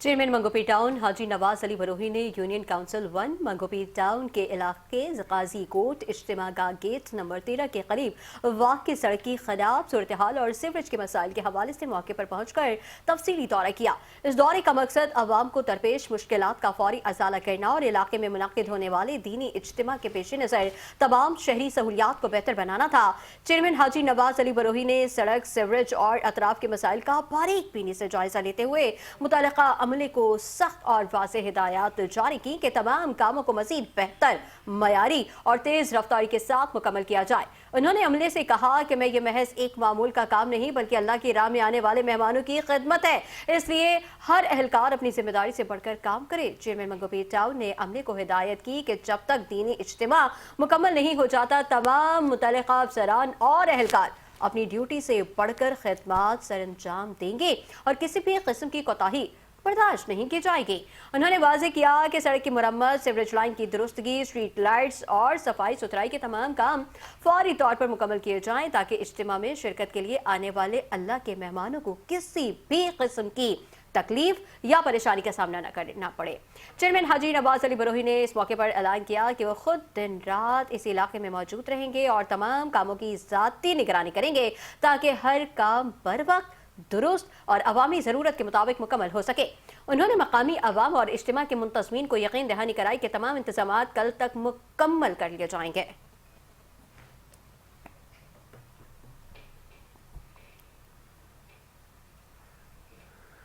Chairman मंगोपी town हाजी नवाज अली बरोही ने union council 1 मंगोपी town के इलाके गाजी कोट इज्तिमा गाह गेट नंबर 13 के करीब वाक़ सड़क की खराब सूरत हाल और सीवरेज के मसाइल के हवाले से मौके पर पहुंचकर तफसीली दौरा किया। इस दौरे का मकसद अवाम को दरपेश मुश्किलात का फौरी अजाला करना और इलाके में मुनक्किद होने वाले दीनी इज्तिमा के पेश नज़र तमाम शहरी सहूलियात को बेहतर बनाना था। चेयरमैन हाजी नवाज अली बरोही ने सड़क, सीवरेज और अतराफ के मसाइल का बारीक बीनी से जायजा लेते हुए मुतल्लिका अमले को सख्त और वाज़ेह हिदायत जारी की कि तमाम कामों को मज़ीद बेहतर, मयारी और तेज रफ्तारी के साथ मुकम्मल किया जाए। उन्होंने अमले से कहा कि मैं ये महज एक मामूल का काम नहीं बल्कि अल्लाह की राह में आने वाले मेहमानों की खिदमत है, इसलिए हर अहलकार अपनी जिम्मेदारी से बढ़कर काम करे। चेयरमैन मंगोपी टाउन ने अमले को हिदायत की कि जब तक दीनी इज्तिमा मुकम्मल नहीं हो जाता तमाम मुतल्लिका अफसरान और अहलकार अपनी ड्यूटी से बढ़कर खिदमत सर अंजाम देंगे और किसी भी किस्म की कोताही बर्दाश्त नहीं की जाएगी। उन्होंने वाज़ेह किया कि सड़क की मरम्मत, सीवरेज लाइन की दुरुस्तगी, स्ट्रीट लाइट्स और सफाई सुथराई के तमाम काम फौरी तौर पर मुकम्मल किए जाएं ताकि इज्तिमा में शिरकत के लिए आने वाले अल्लाह के मेहमानों को किसी भी किस्म की तकलीफ या परेशानी का सामना न करना पड़े। चेयरमैन हाजी नवाज अली बरोही ने इस मौके पर ऐलान किया कि वो खुद दिन रात इस इलाके में मौजूद रहेंगे और तमाम कामों की ज़ाती निगरानी करेंगे ताकि हर काम बर वक्त, दुरुस्त और अवामी ज़रूरत के मुताबिक मुकम्मल हो सके। उन्होंने मकामी अवाम और इज्तिमा के मुंतज़मीन को यकीन दहानी कराई कि तमाम इंतज़ामात कल तक मुकम्मल कर लिए जाएंगे।